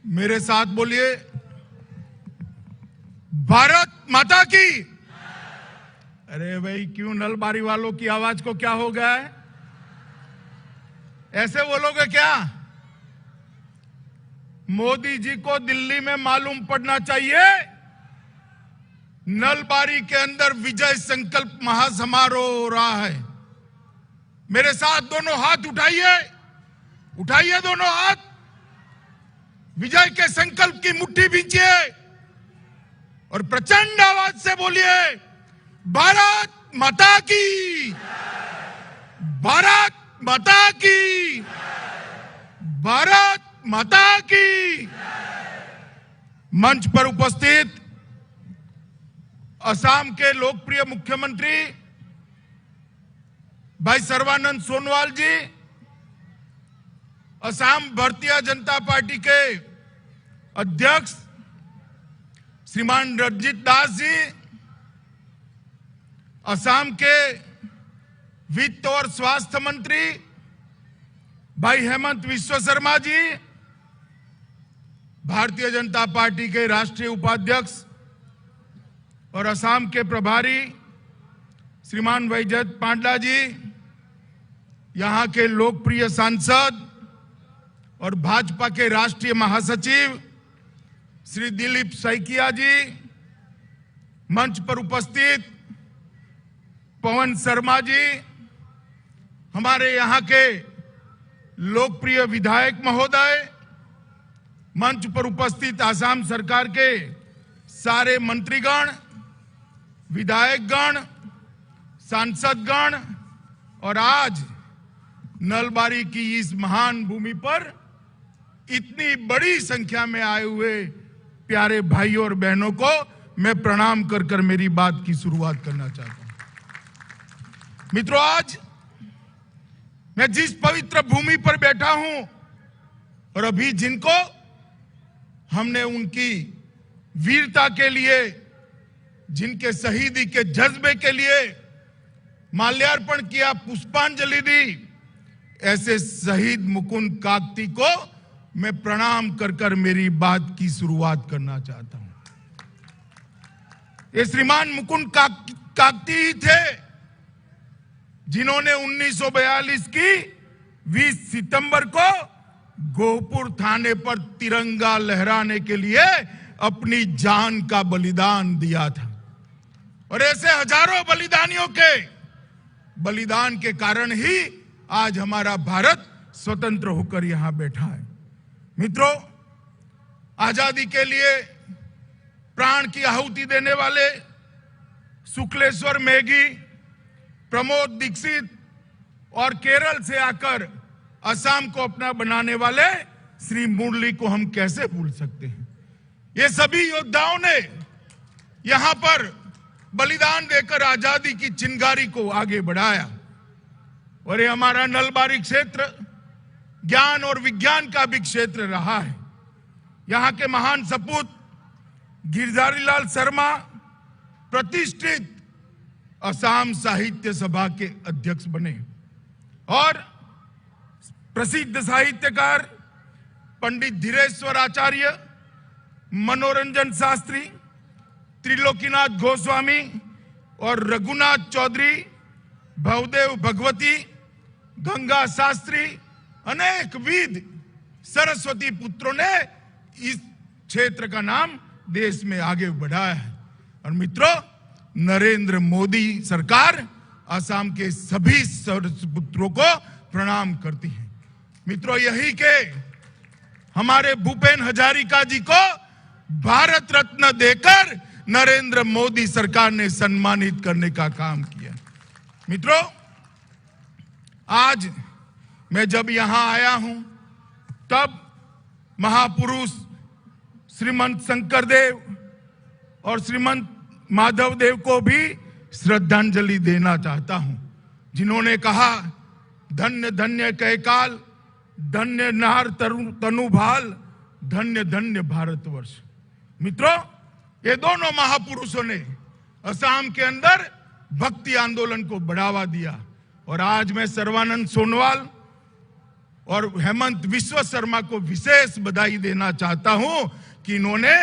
मेरे साथ बोलिए, भारत माता की। अरे भाई, क्यों नलबारी वालों की आवाज को क्या हो गया है? ऐसे बोलोगे क्या? मोदी जी को दिल्ली में मालूम पड़ना चाहिए, नलबारी के अंदर विजय संकल्प महासमारोह हो रहा है। मेरे साथ दोनों हाथ उठाइए, उठाइए दोनों हाथ, विजय के संकल्प की मुट्ठी भींचिए और प्रचंड आवाज से बोलिए, भारत माता की, भारत माता की, भारत माता की। मंच पर उपस्थित असम के लोकप्रिय मुख्यमंत्री भाई सर्बानंद सोनोवाल जी, असम भारतीय जनता पार्टी के अध्यक्ष श्रीमान रणजीत दास जी, असम के वित्त और स्वास्थ्य मंत्री भाई हेमंत विश्व शर्मा जी, भारतीय जनता पार्टी के राष्ट्रीय उपाध्यक्ष और असम के प्रभारी श्रीमान वैजयंत पांडा जी, यहां के लोकप्रिय सांसद और भाजपा के राष्ट्रीय महासचिव श्री दिलीप सैकिया जी, मंच पर उपस्थित पवन शर्मा जी, हमारे यहां के लोकप्रिय विधायक महोदय, मंच पर उपस्थित आसाम सरकार के सारे मंत्रीगण, विधायकगण, सांसदगण और आज नलबारी की इस महान भूमि पर इतनी बड़ी संख्या में आए हुए प्यारे भाइयों और बहनों को मैं प्रणाम कर कर मेरी बात की शुरुआत करना चाहता हूं। मित्रों, आज मैं जिस पवित्र भूमि पर बैठा हूं और अभी जिनको हमने उनकी वीरता के लिए, जिनके शहीदी के जज्बे के लिए माल्यार्पण किया, पुष्पांजलि दी, ऐसे शहीद मुकुंद काकती को मैं प्रणाम कर कर मेरी बात की शुरुआत करना चाहता हूं। ये श्रीमान मुकुंद काकती ही थे जिन्होंने 1942 की 20 सितंबर को गोहपुर थाने पर तिरंगा लहराने के लिए अपनी जान का बलिदान दिया था। और ऐसे हजारों बलिदानियों के बलिदान के कारण ही आज हमारा भारत स्वतंत्र होकर यहां बैठा है। मित्रों, आजादी के लिए प्राण की आहुति देने वाले शुक्लेश्वर मेघी, प्रमोद दीक्षित और केरल से आकर असम को अपना बनाने वाले श्री मुरली को हम कैसे भूल सकते हैं। ये सभी योद्धाओं ने यहां पर बलिदान देकर आजादी की चिंगारी को आगे बढ़ाया। और ये हमारा नलबारी क्षेत्र ज्ञान और विज्ञान का भी क्षेत्र रहा है। यहां के महान सपूत गिरधारीलाल शर्मा प्रतिष्ठित असम साहित्य सभा के अध्यक्ष बने और प्रसिद्ध साहित्यकार पंडित धीरेश्वर आचार्य, मनोरंजन शास्त्री, त्रिलोकीनाथ गोस्वामी और रघुनाथ चौधरी, भवदेव भगवती, गंगा शास्त्री, अनेक विद सरस्वती पुत्रों ने इस क्षेत्र का नाम देश में आगे बढ़ाया है। और मित्रों, नरेंद्र मोदी सरकार असम के सभी सरस्वती पुत्रों को प्रणाम करती है। मित्रों, यही के हमारे भूपेन हजारिका जी को भारत रत्न देकर नरेंद्र मोदी सरकार ने सम्मानित करने का काम किया। मित्रों, आज मैं जब यहां आया हूं तब महापुरुष श्रीमंत शंकरदेव और श्रीमंत माधवदेव को भी श्रद्धांजलि देना चाहता हूं, जिन्होंने कहा, धन्य धन्य कैकाल, धन्य नार तनुभाल, धन्य धन्य भारतवर्ष। मित्रों, ये दोनों महापुरुषों ने असम के अंदर भक्ति आंदोलन को बढ़ावा दिया। और आज मैं सर्बानंद सोनोवाल और हेमंत विश्व शर्मा को विशेष बधाई देना चाहता हूं कि इन्होंने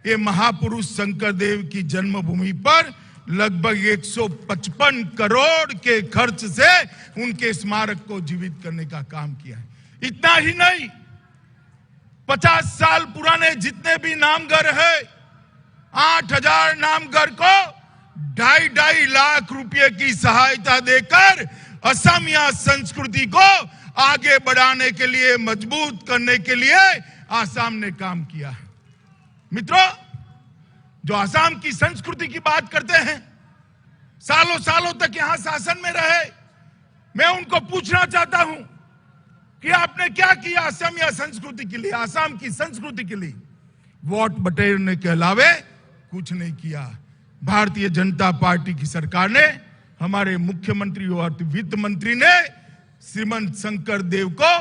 ये महापुरुष शंकरदेव की जन्मभूमि पर लगभग 155 करोड़ के खर्च से उनके स्मारक को जीवित करने का काम किया है। इतना ही नहीं, 50 साल पुराने जितने भी नामघर है, 8000 नामघर को 2.5 लाख रुपए की सहायता देकर असमिया संस्कृति को आगे बढ़ाने के लिए, मजबूत करने के लिए आसाम ने काम किया है। मित्रों, जो आसाम की संस्कृति की बात करते हैं, सालों सालों तक यहां शासन में रहे, मैं उनको पूछना चाहता हूं कि आपने क्या किया असमिया संस्कृति के लिए, आसाम की संस्कृति के लिए? वोट बटेरने के अलावे कुछ नहीं किया। भारतीय जनता पार्टी की सरकार ने, हमारे मुख्यमंत्री और वित्त मंत्री ने श्रीमंत शंकर देव को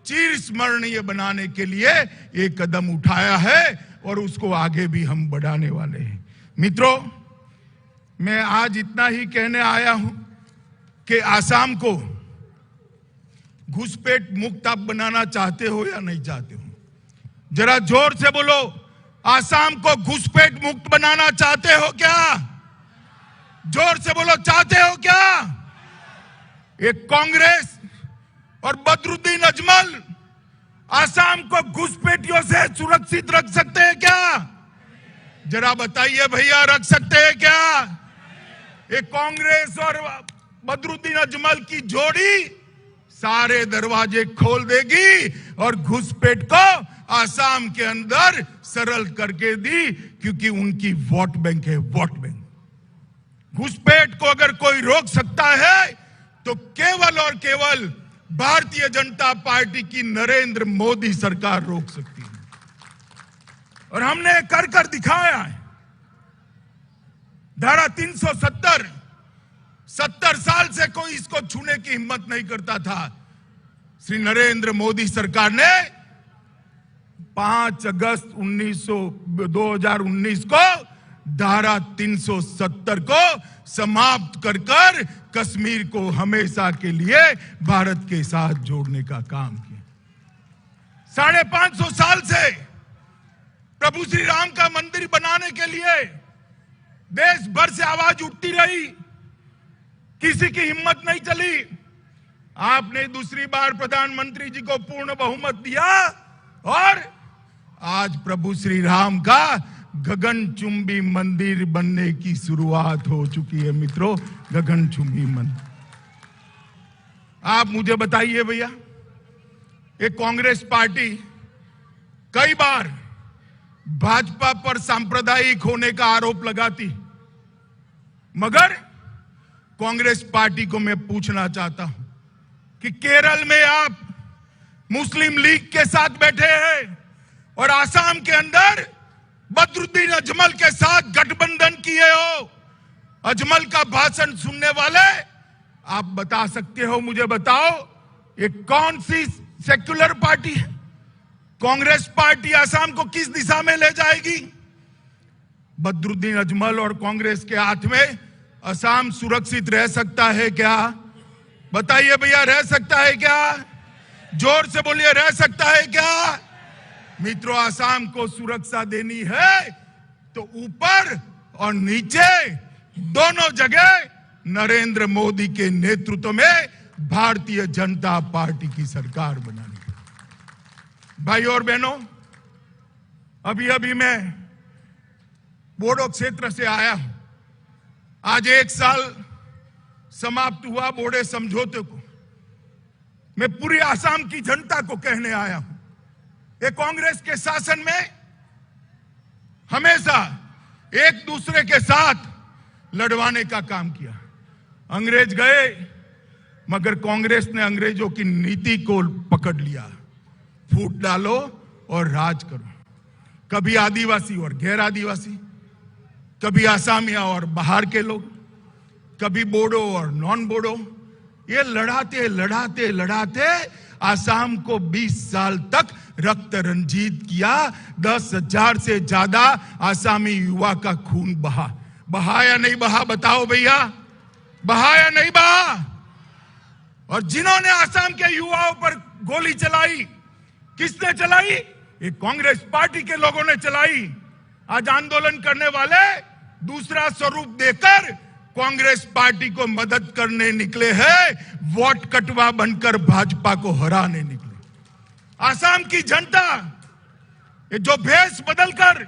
चिर स्मरणीय बनाने के लिए एक कदम उठाया है और उसको आगे भी हम बढ़ाने वाले हैं। मित्रों, मैं आज इतना ही कहने आया हूं कि आसाम को घुसपैठ मुक्त आप बनाना चाहते हो या नहीं चाहते हो? जरा जोर से बोलो, आसाम को घुसपैठ मुक्त बनाना चाहते हो क्या? जोर से बोलो, चाहते हो क्या? एक कांग्रेस और बदरुद्दीन अजमल आसाम को घुसपैठियों से सुरक्षित रख सकते हैं क्या? जरा बताइए भैया, रख सकते हैं क्या? एक कांग्रेस और बदरुद्दीन अजमल की जोड़ी सारे दरवाजे खोल देगी और घुसपैठ को आसाम के अंदर सरल करके दी, क्योंकि उनकी वोट बैंक है, वोट बैंक। घुसपैठ को अगर कोई रोक सकता है तो केवल और केवल भारतीय जनता पार्टी की नरेंद्र मोदी सरकार रोक सकती है, और हमने कर कर दिखाया है। धारा 370, 70 साल से कोई इसको छूने की हिम्मत नहीं करता था। श्री नरेंद्र मोदी सरकार ने 5 अगस्त 2019 को धारा 370 को समाप्त कर कर कश्मीर को हमेशा के लिए भारत के साथ जोड़ने का काम किया। 550 साल से प्रभु श्री राम का मंदिर बनाने के लिए देश भर से आवाज उठती रही, किसी की हिम्मत नहीं चली। आपने दूसरी बार प्रधानमंत्री जी को पूर्ण बहुमत दिया और आज प्रभु श्री राम का गगनचुंबी मंदिर बनने की शुरुआत हो चुकी है। मित्रों, गगनचुंबी मंदिर। आप मुझे बताइए भैया, एक कांग्रेस पार्टी कई बार भाजपा पर सांप्रदायिक होने का आरोप लगाती, मगर कांग्रेस पार्टी को मैं पूछना चाहता हूं कि केरल में आप मुस्लिम लीग के साथ बैठे हैं और आसाम के अंदर बदरुद्दीन अजमल के साथ गठबंधन किए हो। अजमल का भाषण सुनने वाले आप बता सकते हो, मुझे बताओ, ये कौन सी सेक्युलर पार्टी है? कांग्रेस पार्टी आसाम को किस दिशा में ले जाएगी? बदरुद्दीन अजमल और कांग्रेस के हाथ में आसाम सुरक्षित रह सकता है क्या? बताइए भैया, रह सकता है क्या? जोर से बोलिए, रह सकता है क्या? मित्रों, आसाम को सुरक्षा देनी है तो ऊपर और नीचे दोनों जगह नरेंद्र मोदी के नेतृत्व में भारतीय जनता पार्टी की सरकार बनानी है। भाई और बहनों, अभी अभी मैं बोडो क्षेत्र से आया हूं। आज 1 साल समाप्त हुआ बोडो समझौते को। मैं पूरी आसाम की जनता को कहने आया हूं, ये कांग्रेस के शासन में हमेशा एक दूसरे के साथ लड़वाने का काम किया। अंग्रेज गए, मगर कांग्रेस ने अंग्रेजों की नीति को पकड़ लिया। फूट डालो और राज करो। कभी आदिवासी और गैर आदिवासी, कभी आसामिया और बाहर के लोग, कभी बोडो और नॉन बोडो, ये लड़ाते लड़ाते लड़ाते आसाम को 20 साल तक रक्त रंजित किया। 10,000 से ज्यादा आसामी युवा का खून बहा। बहाया नहीं बहा? बताओ भैया, बहाया नहीं बहा? और जिन्होंने आसाम के युवाओं पर गोली चलाई? किसने चलाई? ये कांग्रेस पार्टी के लोगों ने चलाई। आज आंदोलन करने वाले दूसरा स्वरूप देकर कांग्रेस पार्टी को मदद करने निकले हैं, वोट कटवा बनकर भाजपा को हराने निकले। आसाम की जनता ये जो भेष बदलकर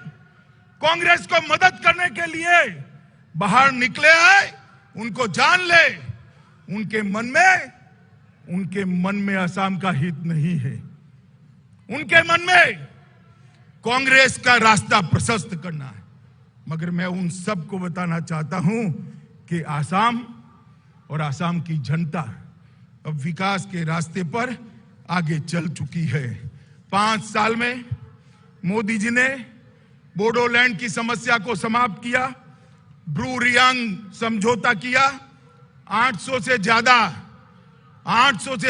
कांग्रेस को मदद करने के लिए बाहर निकले हैं, उनको जान ले, उनके मन में आसाम का हित नहीं है। उनके मन में कांग्रेस का रास्ता प्रशस्त करना है। मगर मैं उन सबको बताना चाहता हूं कि आसाम और आसाम की जनता अब विकास के रास्ते पर आगे चल चुकी है। 5 साल में मोदी जी ने बोडोलैंड की समस्या को समाप्त किया, ब्रू रियांग समझौता किया, 800 से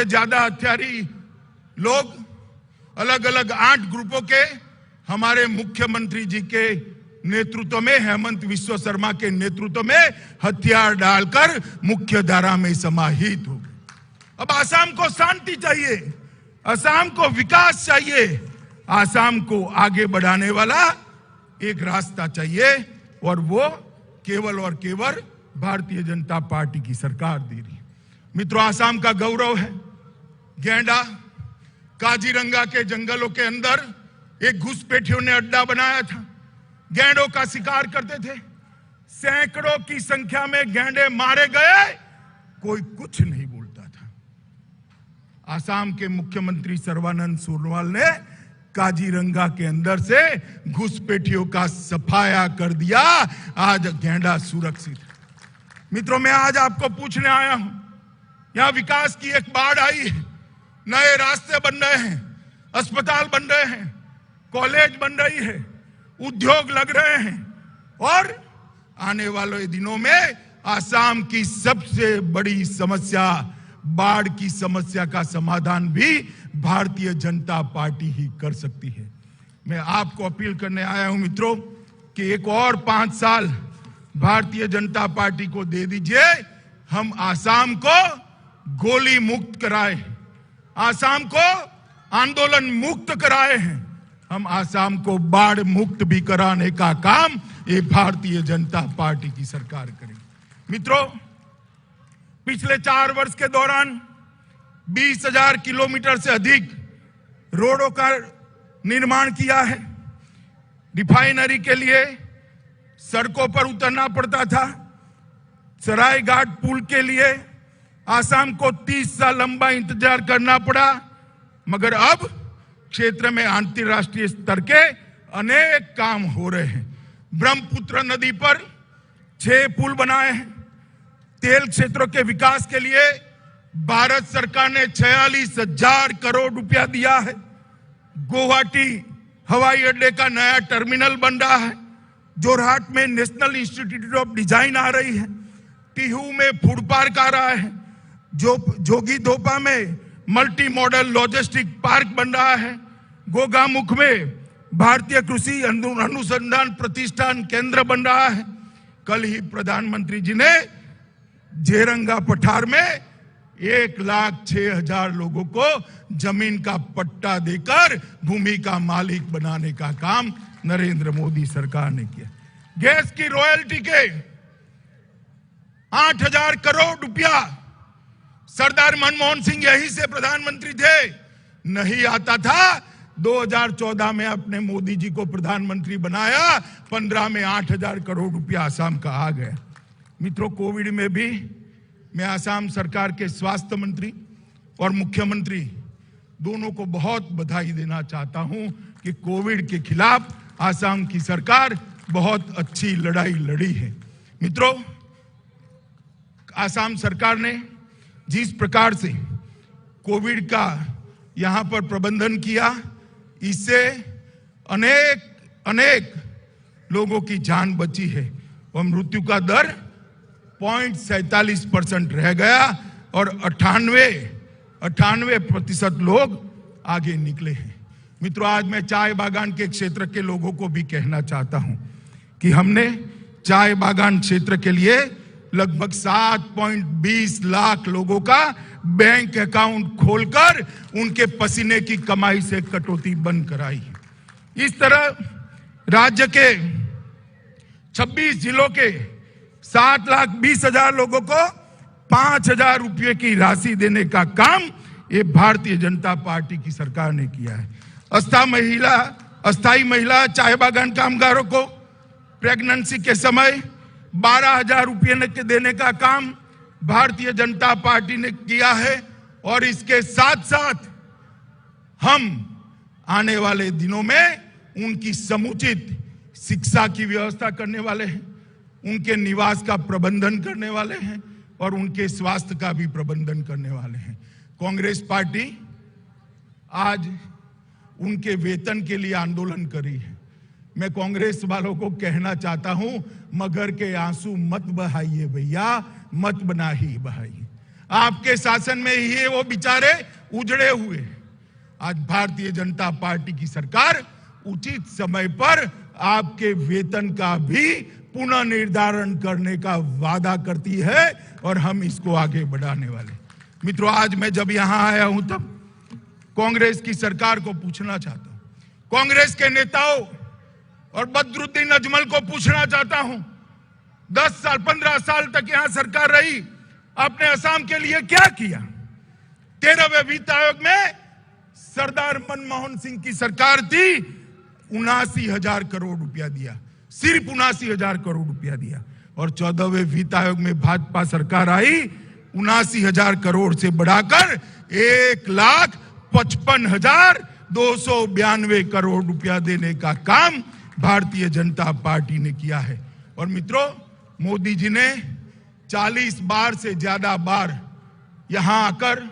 ज्यादा हथियारी लोग अलग अलग 8 ग्रुपों के हमारे मुख्यमंत्री जी के नेतृत्व में, हेमंत विश्व शर्मा के नेतृत्व में हथियार डालकर मुख्य धारा में समाहित हो गए। अब आसाम को शांति चाहिए, आसाम को विकास चाहिए, आसाम को आगे बढ़ाने वाला एक रास्ता चाहिए, और वो केवल और केवल भारतीय जनता पार्टी की सरकार दे रही है। मित्रों, आसाम का गौरव है। गैंडा काजीरंगा के जंगलों के अंदर एक घुसपैठियों ने अड्डा बनाया था। गैंडों का शिकार करते थे, सैकड़ों की संख्या में गैंडे मारे गए, कोई कुछ नहीं बोलता था। आसाम के मुख्यमंत्री सर्बानंद सोनोवाल ने काजीरंगा के अंदर से घुसपैठियों का सफाया कर दिया। आज गैंडा सुरक्षित है। मित्रों, मैं आज आपको पूछने आया हूं, यहां विकास की एक बाढ़ आई है, नए रास्ते बन रहे हैं, अस्पताल बन रहे हैं, कॉलेज बन रही है, उद्योग लग रहे हैं, और आने वाले दिनों में आसाम की सबसे बड़ी समस्या बाढ़ की समस्या का समाधान भी भारतीय जनता पार्टी ही कर सकती है। मैं आपको अपील करने आया हूं मित्रों कि एक और 5 साल भारतीय जनता पार्टी को दे दीजिए। हम आसाम को गोली मुक्त कराए, आसाम को आंदोलन मुक्त कराए हैं, हम आसाम को बाढ़ मुक्त भी कराने का काम ये भारतीय जनता पार्टी की सरकार करेगी। मित्रों, पिछले 4 वर्ष के दौरान 20,000 किलोमीटर से अधिक रोडों का निर्माण किया है। रिफाइनरी के लिए सड़कों पर उतरना पड़ता था। सरायघाट पुल के लिए आसाम को 30 साल लंबा इंतजार करना पड़ा, मगर अब क्षेत्र में अंतर्राष्ट्रीय स्तर के अनेक काम हो रहे हैं। ब्रह्मपुत्र नदी पर 6 पुल बनाए हैं। तेल क्षेत्रों के विकास के लिए भारत सरकार ने 46,000 करोड़ रुपया दिया है। गुवाहाटी हवाई अड्डे का नया टर्मिनल बन रहा है। जोरहाट में नेशनल इंस्टीट्यूट ऑफ डिजाइन आ रही है। टिहू में फूड पार्क आ रहा है। जोगीघोपा में मल्टी मॉडल लॉजिस्टिक पार्क बन रहा है। गोगामुख में भारतीय कृषि अनुसंधान प्रतिष्ठान केंद्र बन रहा है। कल ही प्रधानमंत्री जी ने जेरंगा पठार में 1,06,000 लोगों को जमीन का पट्टा देकर भूमि का मालिक बनाने का काम नरेंद्र मोदी सरकार ने किया। गैस की रॉयल्टी के 8,000 करोड़ रुपया सरदार मनमोहन सिंह यही से प्रधानमंत्री थे, नहीं आता था। 2014 में अपने मोदी जी को प्रधानमंत्री बनाया, 15 में 8,000 करोड़ रुपया आसाम का आ गया। मित्रों, कोविड में भी मैं आसाम सरकार के स्वास्थ्य मंत्री और मुख्यमंत्री दोनों को बहुत बधाई देना चाहता हूं कि कोविड के खिलाफ आसाम की सरकार बहुत अच्छी लड़ाई लड़ी है। मित्रों, आसाम सरकार ने जिस प्रकार से कोविड का यहां पर प्रबंधन किया, इससे अनेक लोगों की जान बची है और मृत्यु का दर 0.47% रह गया और 98% लोग आगे निकले हैं। मित्रों, आज मैं चाय बागान के क्षेत्र के लोगों को भी कहना चाहता हूं कि हमने चाय बागान क्षेत्र के लिए लगभग 7.20 लाख लोगों का बैंक अकाउंट खोलकर उनके पसीने की कमाई से कटौती बंद कराई। इस तरह राज्य के 26 जिलों के 7,20,000 लोगों को 5,000 रुपये की राशि देने का काम ये भारतीय जनता पार्टी की सरकार ने किया है। अस्थाई महिला चाय बागान कामगारों को प्रेगनेंसी के समय 12,000 रुपये देने का काम भारतीय जनता पार्टी ने किया है। और इसके साथ साथ हम आने वाले दिनों में उनकी समुचित शिक्षा की व्यवस्था करने वाले हैं, उनके निवास का प्रबंधन करने वाले हैं और उनके स्वास्थ्य का भी प्रबंधन करने वाले हैं। कांग्रेस पार्टी आज उनके वेतन के लिए आंदोलन करी है। मैं कांग्रेस वालों को कहना चाहता हूं, मगर के आंसू मत बहाइए भैया, मत बहाइए। आपके शासन में ही वो बेचारे उजड़े हुए। आज भारतीय जनता पार्टी की सरकार उचित समय पर आपके वेतन का भी पुनः निर्धारण करने का वादा करती है और हम इसको आगे बढ़ाने वाले। मित्रों, आज मैं जब यहां आया हूं तब कांग्रेस की सरकार को पूछना चाहता हूं, कांग्रेस के नेताओं और बदरुद्दीन अजमल को पूछना चाहता हूं, 10 साल 15 साल तक यहां सरकार रही, आपने असम के लिए क्या किया? 13वें वित्त आयोग में सरदार मनमोहन सिंह की सरकार थी, 79,000 करोड़ रुपया दिया, सिर्फ 79,000 करोड़ रुपया दिया। और 14वें वित्त आयोग में भाजपा सरकार आई, 79,000 करोड़ से बढ़ाकर 1,55,292 करोड़ रुपया देने का काम भारतीय जनता पार्टी ने किया है। और मित्रों, मोदी जी ने 40 बार से ज्यादा बार यहां आकर,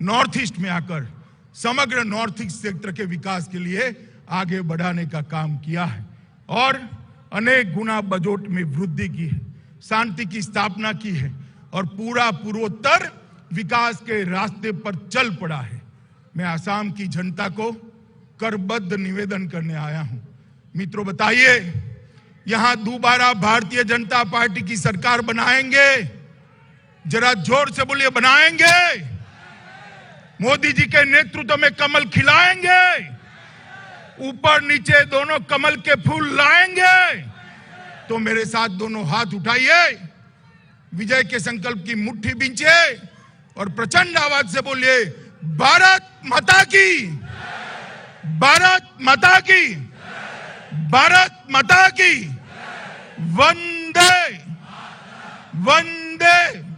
नॉर्थ ईस्ट में आकर समग्र नॉर्थ ईस्ट क्षेत्र के विकास के लिए आगे बढ़ाने का काम किया है और अनेक गुना बजट में वृद्धि की है, शांति की स्थापना की है और पूरा पूर्वोत्तर विकास के रास्ते पर चल पड़ा है। मैं असम की जनता को करबद्ध निवेदन करने आया हूं। मित्रों, बताइए, यहां दोबारा भारतीय जनता पार्टी की सरकार बनाएंगे? जरा जोर से बोलिए, बनाएंगे? मोदी जी के नेतृत्व में कमल खिलाएंगे? ऊपर नीचे दोनों कमल के फूल लाएंगे? तो मेरे साथ दोनों हाथ उठाइए, विजय के संकल्प की मुट्ठी बींचिए और प्रचंड आवाज से बोलिए, भारत माता की, भारत माता की, भारत माता की, वंदे वंदे